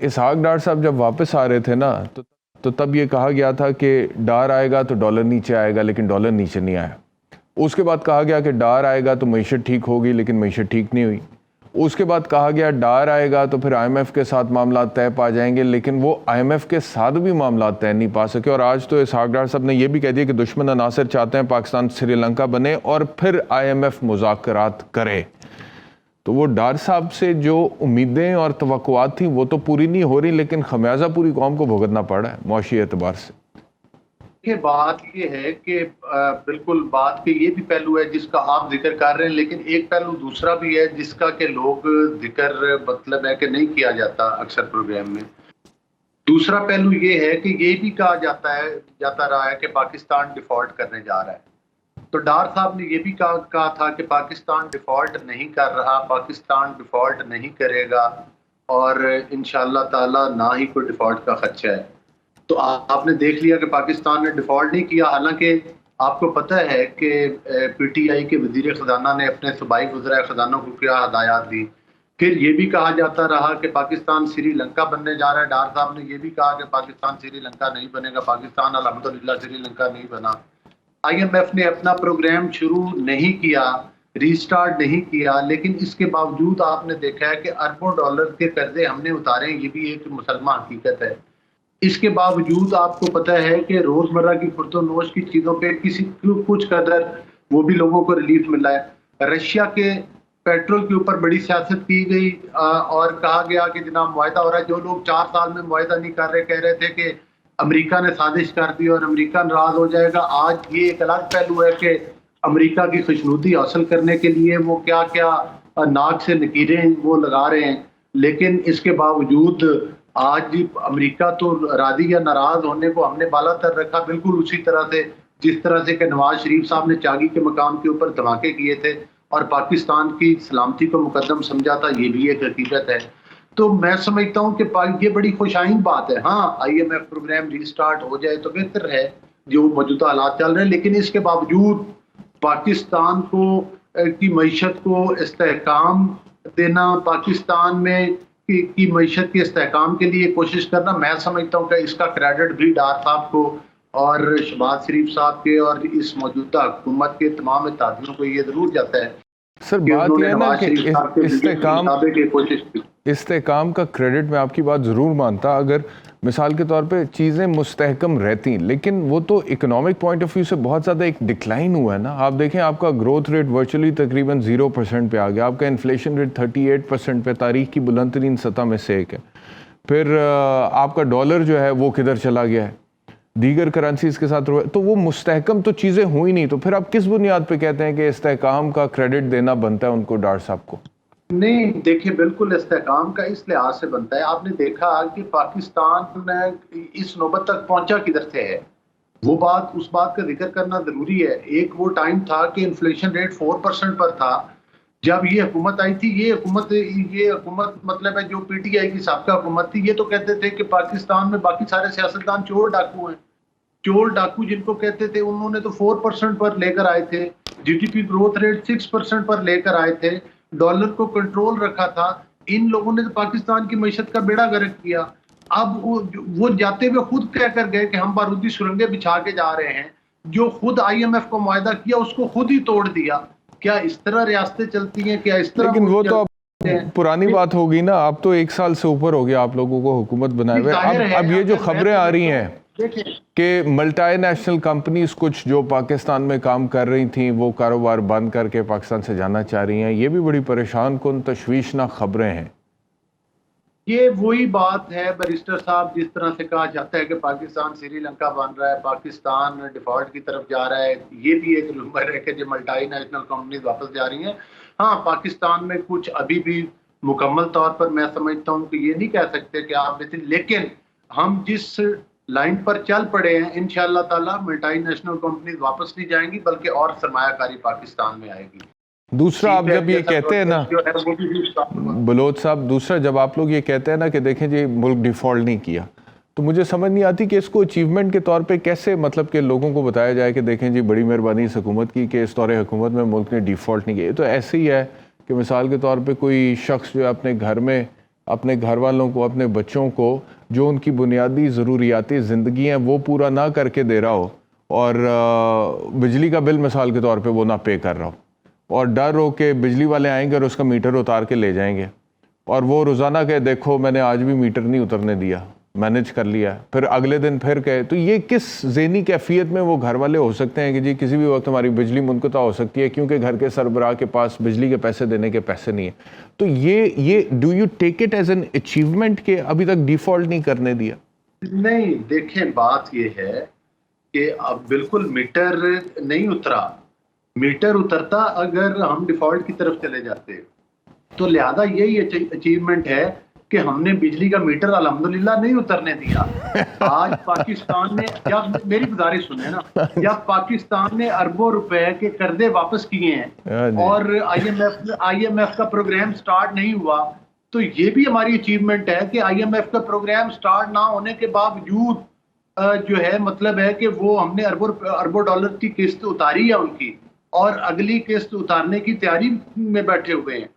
اسحاق ڈار صاحب جب واپس آ رہے تھے نا تو تب یہ کہا گیا تھا کہ ڈار آئے گا تو ڈالر نیچے آئے گا، لیکن ڈالر نیچے نہیں آیا۔ اس کے بعد کہا گیا کہ ڈار آئے گا تو معیشت ٹھیک ہوگی، لیکن معیشت ٹھیک نہیں ہوئی۔ اس کے بعد کہا گیا ڈار آئے گا تو پھر آئی ایم ایف کے ساتھ معاملات طے پا جائیں گے، لیکن وہ آئی ایم ایف کے ساتھ بھی معاملات طے نہیں پا سکے۔ اور آج تو اسحاق ڈار صاحب نے یہ بھی کہہ دیا کہ دشمن عناصر چاہتے ہیں پاکستان سری لنکا بنے اور پھر آئی ایم ایف مذاکرات کرے۔ تو وہ ڈار صاحب سے جو امیدیں اور توقعات تھیں وہ تو پوری نہیں ہو رہی، لیکن خمیازہ پوری قوم کو بھگتنا پڑ رہا ہے معاشی اعتبار سے۔ کہ بات یہ ہے کہ بالکل بات کے یہ بھی پہلو ہے جس کا آپ ذکر کر رہے ہیں، لیکن ایک پہلو دوسرا بھی ہے جس کا کہ لوگ ذکر مطلب ہے کہ نہیں کیا جاتا اکثر پروگرام میں۔ دوسرا پہلو یہ ہے کہ یہ بھی کہا جاتا رہا ہے کہ پاکستان ڈیفالٹ کرنے جا رہا ہے۔ تو ڈار صاحب نے یہ بھی کہا تھا کہ پاکستان ڈیفالٹ نہیں کر رہا، پاکستان ڈیفالٹ نہیں کرے گا، اور انشاءاللہ تعالی نہ ہی کوئی ڈیفالٹ کا خدشہ ہے۔ تو آپ نے دیکھ لیا کہ پاکستان نے ڈیفالٹ نہیں کیا، حالانکہ آپ کو پتہ ہے کہ پی ٹی آئی کے وزیر خزانہ نے اپنے صوبائی وزراء خزانہ کو کیا ہدایات دی۔ پھر یہ بھی کہا جاتا رہا کہ پاکستان سری لنکا بننے جا رہا ہے۔ ڈار صاحب نے یہ بھی کہا کہ پاکستان سری لنکا نہیں بنے گا، پاکستان الحمدللہ سری لنکا نہیں بنا۔ آئی ایم ایف نے اپنا پروگرام شروع نہیں کیا، ریسٹارٹ نہیں کیا، لیکن اس کے باوجود آپ نے دیکھا ہے کہ اربوں ڈالر کے قرضے ہم نے اتارے ہیں، یہ بھی ایک مسلمہ حقیقت ہے۔ اس کے باوجود آپ کو پتہ ہے کہ روزمرہ کی خرد و نوش کی چیزوں پہ کچھ قدر وہ بھی لوگوں کو ریلیف ملا ہے۔ رشیا کے پیٹرول کے اوپر بڑی سیاست کی گئی اور کہا گیا کہ جناب معاہدہ ہو رہا ہے۔ جو لوگ 4 سال میں معاہدہ نہیں کر رہے، کہہ رہے تھے کہ امریکہ نے سازش کر دی اور امریکہ ناراض ہو جائے گا، آج یہ ایک الگ پہلو ہے کہ امریکہ کی خوشنودی حاصل کرنے کے لیے وہ کیا کیا ناک سے لکیریں وہ لگا رہے ہیں۔ لیکن اس کے باوجود آج امریکہ تو راضی یا ناراض ہونے کو ہم نے بالا تر رکھا، بالکل اسی طرح سے جس طرح سے کہ نواز شریف صاحب نے چاگی کے مقام کے اوپر دھماکے کیے تھے اور پاکستان کی سلامتی کو مقدم سمجھا تھا، یہ بھی ایک حقیقت ہے۔ تو میں سمجھتا ہوں کہ یہ بڑی خوش آئند بات ہے۔ ہاں I M F programme restart ہو جائے تو بہتر ہے جو موجودہ حالات چل رہے ہیں، لیکن اس کے باوجود پاکستان کی معیشت کو استحکام دینا، پاکستان میں کی معیشت کے استحکام کے لیے کوشش کرنا، میں سمجھتا ہوں کہ اس کا کریڈٹ بھی ڈار صاحب کو اور شہباز شریف صاحب کے اور اس موجودہ حکومت کے تمام اتحادیوں کو یہ ضرور جاتا ہے۔ سر بات یہ ہے نا کہ استحکام کا کریڈٹ میں آپ کی بات ضرور مانتا اگر مثال کے طور پہ چیزیں مستحکم رہتی، لیکن وہ تو اکنامک پوائنٹ آف ویو سے بہت زیادہ ایک ڈکلائن ہوا ہے نا۔ آپ دیکھیں آپ کا گروتھ ریٹ ورچولی تقریباً 0% پہ آ گیا، آپ کا انفلیشن ریٹ 38% پہ تاریخ کی بلند ترین سطح میں سے ایک ہے۔ پھر آپ کا ڈالر جو ہے وہ کدھر چلا گیا ہے دیگر کرنسیز کے ساتھ، تو وہ مستحکم تو چیزیں ہوئی نہیں، تو پھر آپ کس بنیاد پہ کہتے ہیں کہ استحکام کا کریڈٹ دینا بنتا ہے ان کو ڈار صاحب کو؟ نہیں دیکھیں، بالکل استحکام کا اس لحاظ سے بنتا ہے۔ آپ نے دیکھا کہ پاکستان اس نوبت تک پہنچا کدھر سے ہے، اس بات کا ذکر کرنا ضروری ہے۔ ایک وہ ٹائم تھا کہ انفلیشن ریٹ 4% پر تھا جب یہ حکومت آئی تھی۔ یہ حکومت مطلب ہے جو پی ٹی آئی کی سابقہ حکومت تھی، یہ تو کہتے تھے کہ پاکستان میں باقی سارے سیاستدان چور ڈاکو ہیں، چور ڈاکو جن کو کہتے تھے، انہوں نے تو 4% پر لے کر آئے تھے، G D P growth rate 6% پر لے کر آئے تھے، ڈالر کو کنٹرول رکھا تھا۔ ان لوگوں نے تو پاکستان کی معیشت کا بیڑا غرق کیا۔ اب وہ جاتے ہوئے خود کہہ کر گئے کہ ہم بارودی سرنگیں بچھا کے جا رہے ہیں، جو خود آئی ایم ایف کو معاہدہ کیا اس کو خود ہی توڑ دیا۔ کیا اس طرح ریاستیں چلتی ہیں؟ کیا اس طرح؟ لیکن وہ تو پرانی بات ہوگی نا، اب تو 1 سال سے اوپر ہو گیا آپ لوگوں کو حکومت بنائے ہوئے۔ اب یہ جو خبریں آ رہی ہیں کہ ملٹی نیشنل کمپنیز کچھ جو پاکستان میں کام کر رہی تھیں وہ کاروبار بند کر کے پاکستان سے جانا چاہ رہی ہیں، یہ بھی بڑی پریشان کن تشویشناک خبریں ہیں۔ یہ وہی بات ہے بیرسٹر صاحب، جس طرح سے کہا جاتا ہے کہ پاکستان سری لنکا بن رہا ہے، پاکستان ڈیفالٹ کی طرف جا رہا ہے، یہ بھی ایک رومر ہے کہ جو ملٹی نیشنل کمپنیز واپس جا رہی ہیں۔ ہاں پاکستان میں کچھ ابھی بھی مکمل طور پر میں سمجھتا ہوں کہ یہ نہیں کہہ سکتے کہ آپ، لیکن ہم جس لائن پر چل پڑے ہیں انشاءاللہ تعالی ملٹی نیشنل کمپنیز واپس نہیں جائیں گی، بلکہ اور سرمایہ کاری پاکستان میں آئے گی۔ دوسرا آپ جب یہ کہتے ہیں نا بلوچ صاحب، دوسرا جب آپ لوگ یہ کہتے ہیں نا کہ دیکھیں جی ملک ڈیفالٹ نہیں کیا، تو مجھے سمجھ نہیں آتی کہ اس کو اچیومنٹ کے طور پہ کیسے مطلب کہ لوگوں کو بتایا جائے کہ دیکھیں جی بڑی مہربانی اس حکومت کی کہ اس دور حکومت میں ملک نے ڈیفالٹ نہیں کیا۔ یہ تو ایسے ہی ہے کہ مثال کے طور پہ کوئی شخص جو اپنے گھر میں اپنے گھر والوں کو، اپنے بچوں کو جو ان کی بنیادی ضروریاتی زندگی ہیں وہ پورا نہ کر کے دے رہا ہو، اور بجلی کا بل مثال کے طور پہ وہ نہ پے کر رہا ہو، اور ڈر ہو کہ بجلی والے آئیں گے اور اس کا میٹر اتار کے لے جائیں گے، اور وہ روزانہ کہ دیکھو میں نے آج بھی میٹر نہیں اترنے دیا، مینج کر لیا، پھر اگلے دن پھر کہے، تو یہ کس ذہنی کیفیت میں وہ گھر والے ہو سکتے ہیں کہ جی کسی بھی وقت ہماری بجلی منقطع ہو سکتی ہے کیونکہ گھر کے سربراہ کے پاس بجلی کے پیسے دینے کے پیسے نہیں ہیں۔ تو یہ do you take it as an achievement کہ ابھی تک ڈیفالٹ نہیں کرنے دیا؟ نہیں، دیکھیں بات یہ ہے کہ اب بالکل میٹر نہیں اترا، میٹر اترتا اگر ہم ڈیفالٹ کی طرف چلے جاتے، تو لہذا یہی اچیومنٹ ہے کہ ہم نے بجلی کا میٹر الحمدللہ نہیں اترنے دیا۔ آج پاکستان نے، جب میری گزارش سنیں نا، جب پاکستان نے اربوں روپے کے قرضے واپس کیے ہیں اور آئی ایم ایف کا پروگرام سٹارٹ نہیں ہوا، تو یہ بھی ہماری اچیومنٹ ہے کہ آئی ایم ایف کا پروگرام سٹارٹ نہ ہونے کے باوجود جو ہے مطلب ہے کہ وہ ہم نے اربوں ڈالر کی قسط اتاری ہے ان کی، اور اگلی قسط اتارنے کی تیاری میں بیٹھے ہوئے ہیں۔